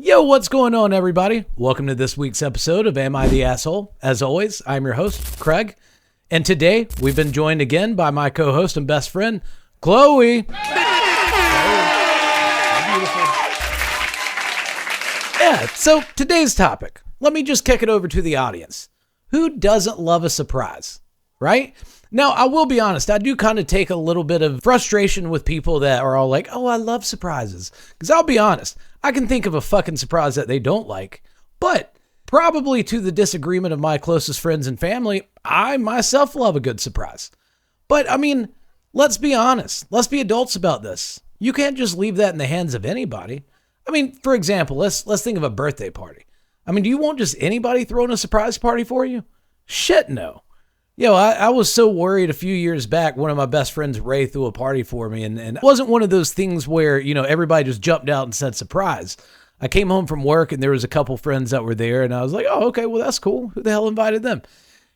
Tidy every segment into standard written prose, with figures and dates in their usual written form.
Yo, what's going on, everybody? Welcome to this week's episode of Am I the Asshole? As always, I'm your host, Craig. And today, we've been joined again by my co-host and best friend, Chloe. Beautiful. Yeah, so today's topic. Let me just kick it over to the audience. Who doesn't love a surprise, right? Now, I will be honest, I do kind of take a little bit of frustration with people that are all like, oh, I love surprises. Because I'll be honest, I can think of a fucking surprise that they don't like. But probably to the disagreement of my closest friends and family, I myself love a good surprise. But I mean, let's be honest. Let's be adults about this. You can't just leave that in the hands of anybody. I mean, for example, let's think of a birthday party. I mean, do you want just anybody throwing a surprise party for you? Shit, no. I was so worried a few years back. One of my best friends, Ray, threw a party for me, and it wasn't one of those things where, everybody just jumped out and said surprise. I came home from work, and there was a couple friends that were there, and I was like, oh, okay, well, that's cool. Who the hell invited them?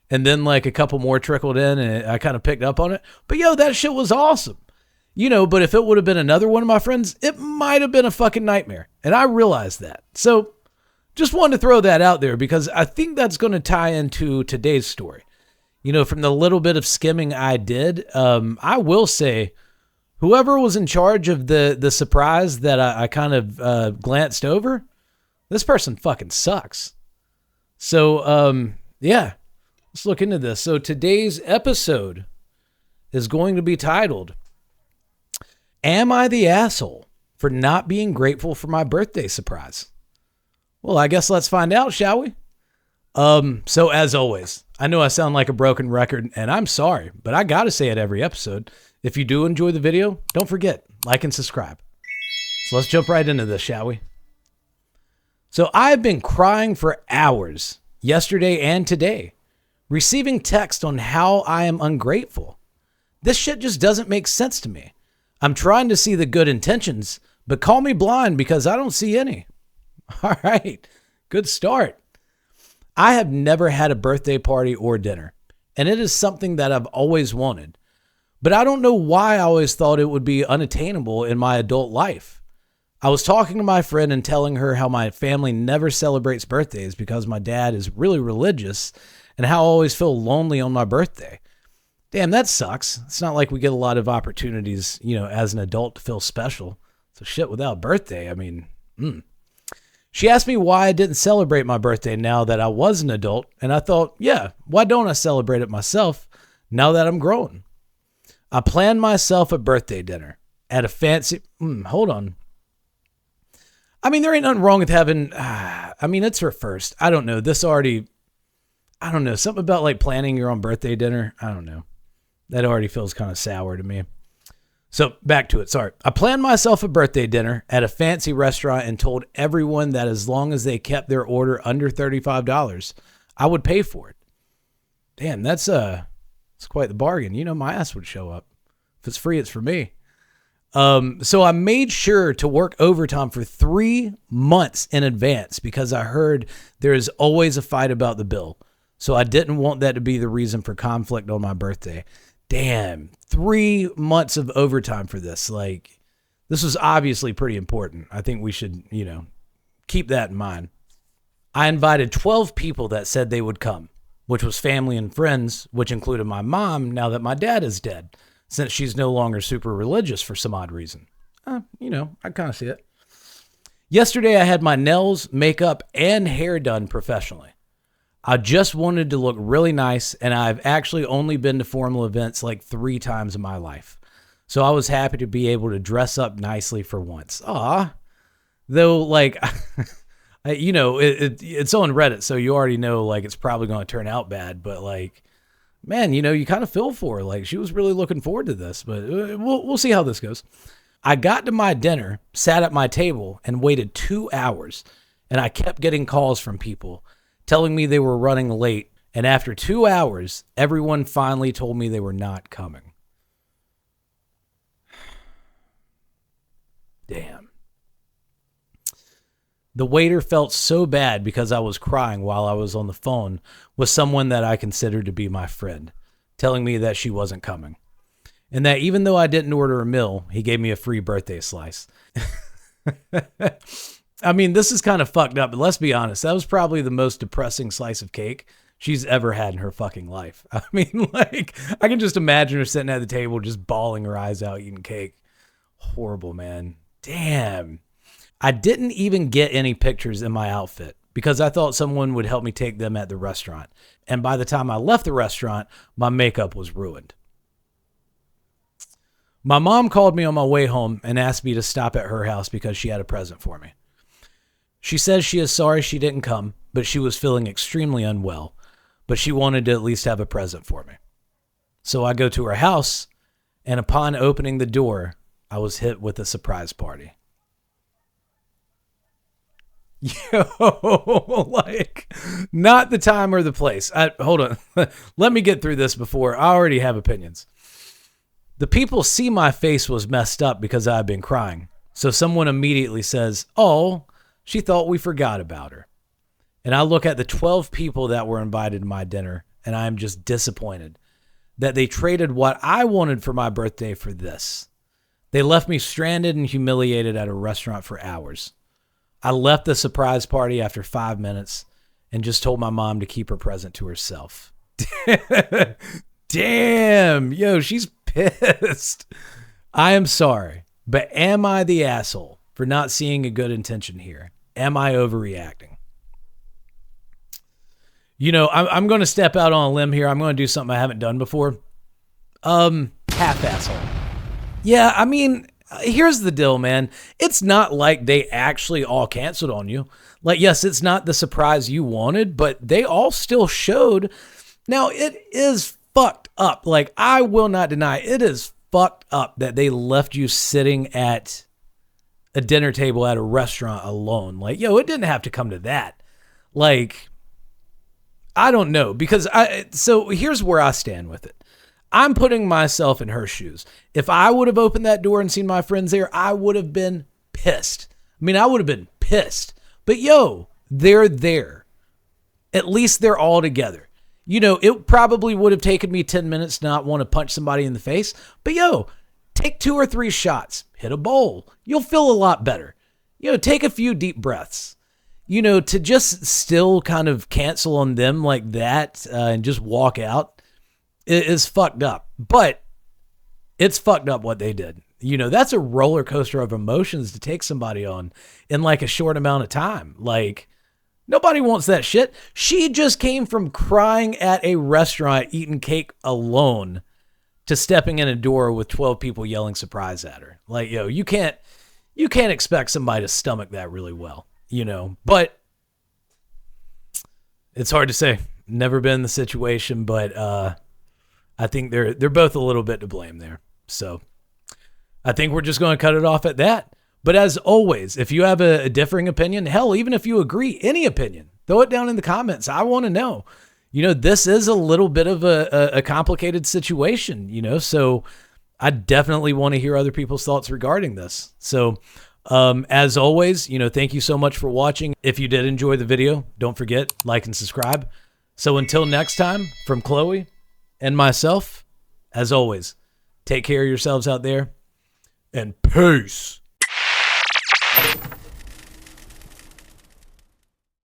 And then, a couple more trickled in, and I kind of picked up on it. But, that shit was awesome. But if it would have been another one of my friends, it might have been a fucking nightmare. And I realized that. So, just wanted to throw that out there, because I think that's going to tie into today's story. From the little bit of skimming I did, I will say whoever was in charge of the surprise that I kind of glanced over, this person fucking sucks. So, let's look into this. So today's episode is going to be titled, Am I the Asshole for Not Being Grateful for My Birthday Surprise? Well, I guess let's find out, shall we? So as always, I know I sound like a broken record, and I'm sorry, but I gotta say it every episode. If you do enjoy the video, don't forget, like and subscribe. So let's jump right into this, shall we? So I've been crying for hours, yesterday and today, receiving text on how I am ungrateful. This shit just doesn't make sense to me. I'm trying to see the good intentions, but call me blind because I don't see any. All right, good start. I have never had a birthday party or dinner, and it is something that I've always wanted. But I don't know why I always thought it would be unattainable in my adult life. I was talking to my friend and telling her how my family never celebrates birthdays because my dad is really religious and how I always feel lonely on my birthday. Damn, that sucks. It's not like we get a lot of opportunities, as an adult to feel special. So shit, without birthday, She asked me why I didn't celebrate my birthday now that I was an adult, and I thought, why don't I celebrate it myself now that I'm grown? I planned myself a birthday dinner at a fancy... hold on. There ain't nothing wrong with having... it's her first. I don't know. Something about planning your own birthday dinner. I don't know. That already feels kind of sour to me. So back to it. Sorry. I planned myself a birthday dinner at a fancy restaurant and told everyone that as long as they kept their order under $35, I would pay for it. Damn, that's quite the bargain. My ass would show up. If it's free, it's for me. So I made sure to work overtime for 3 months in advance because I heard there is always a fight about the bill. So I didn't want that to be the reason for conflict on my birthday. Damn, 3 months of overtime for this. This was obviously pretty important. I think we should, keep that in mind. I invited 12 people that said they would come, which was family and friends, which included my mom now that my dad is dead, since she's no longer super religious for some odd reason. I kind of see it. Yesterday, I had my nails, makeup, and hair done professionally. I just wanted to look really nice, and I've actually only been to formal events 3 times in my life. So I was happy to be able to dress up nicely for once. Aw. Though, it's on Reddit, so you already know, it's probably going to turn out bad. But, man, you kind of feel for her. She was really looking forward to this. But we'll see how this goes. I got to my dinner, sat at my table, and waited 2 hours. And I kept getting calls from people telling me they were running late, and after 2 hours, everyone finally told me they were not coming. Damn. The waiter felt so bad because I was crying while I was on the phone with someone that I considered to be my friend, telling me that she wasn't coming. And that even though I didn't order a meal, he gave me a free birthday slice. I mean, this is kind of fucked up, but let's be honest. That was probably the most depressing slice of cake she's ever had in her fucking life. I mean, like, I can just imagine her sitting at the table just bawling her eyes out eating cake. Horrible, man. Damn. I didn't even get any pictures in my outfit because I thought someone would help me take them at the restaurant. And by the time I left the restaurant, my makeup was ruined. My mom called me on my way home and asked me to stop at her house because she had a present for me. She says she is sorry she didn't come, but she was feeling extremely unwell, but she wanted to at least have a present for me. So I go to her house, and upon opening the door, I was hit with a surprise party. Yo, like, not the time or the place. Hold on. Let me get through this before. I already have opinions. The people see my face was messed up because I've been crying. So someone immediately says, "Oh, she thought we forgot about her." And I look at the 12 people that were invited to my dinner, and I'm just disappointed that they traded what I wanted for my birthday for this. They left me stranded and humiliated at a restaurant for hours. I left the surprise party after 5 minutes and just told my mom to keep her present to herself. Damn, yo, she's pissed. I am sorry, but am I the asshole for not seeing a good intention here? Am I overreacting? You know, I'm going to step out on a limb here. I'm going to do something I haven't done before. Half asshole. Yeah, I mean, here's the deal, man. It's not like they actually all canceled on you. Like, yes, it's not the surprise you wanted, but they all still showed. Now, it is fucked up. Like, I will not deny it is fucked up that they left you sitting at a dinner table at a restaurant alone. Like, yo, it didn't have to come to that. Like, I don't know, because so here's where I stand with it. I'm putting myself in her shoes. If I would have opened that door and seen my friends there, I would have been pissed. I mean, I would have been pissed. But yo, they're there. At least they're all together. You know, it probably would have taken me 10 minutes to not want to punch somebody in the face. But yo, take 2 or 3 shots. Hit a bowl. You'll feel a lot better. You know, take a few deep breaths. You know, to just still kind of cancel on them like that and just walk out is fucked up. But it's fucked up what they did. You know, that's a roller coaster of emotions to take somebody on in like a short amount of time. Like, nobody wants that shit. She just came from crying at a restaurant eating cake alone to stepping in a door with 12 people yelling surprise at her. Like, yo, you can't expect somebody to stomach that really well, you know. But it's hard to say. Never been in the situation, but I think they're both a little bit to blame there. So I think we're just going to cut it off at that. But as always, if you have a differing opinion, hell, even if you agree, any opinion, throw it down in the comments. I want to know. You know, this is a little bit of a complicated situation, you know, so I definitely want to hear other people's thoughts regarding this. So as always, you know, thank you so much for watching. If you did enjoy the video, don't forget, like and subscribe. So until next time, from Chloe and myself, as always, take care of yourselves out there, and peace.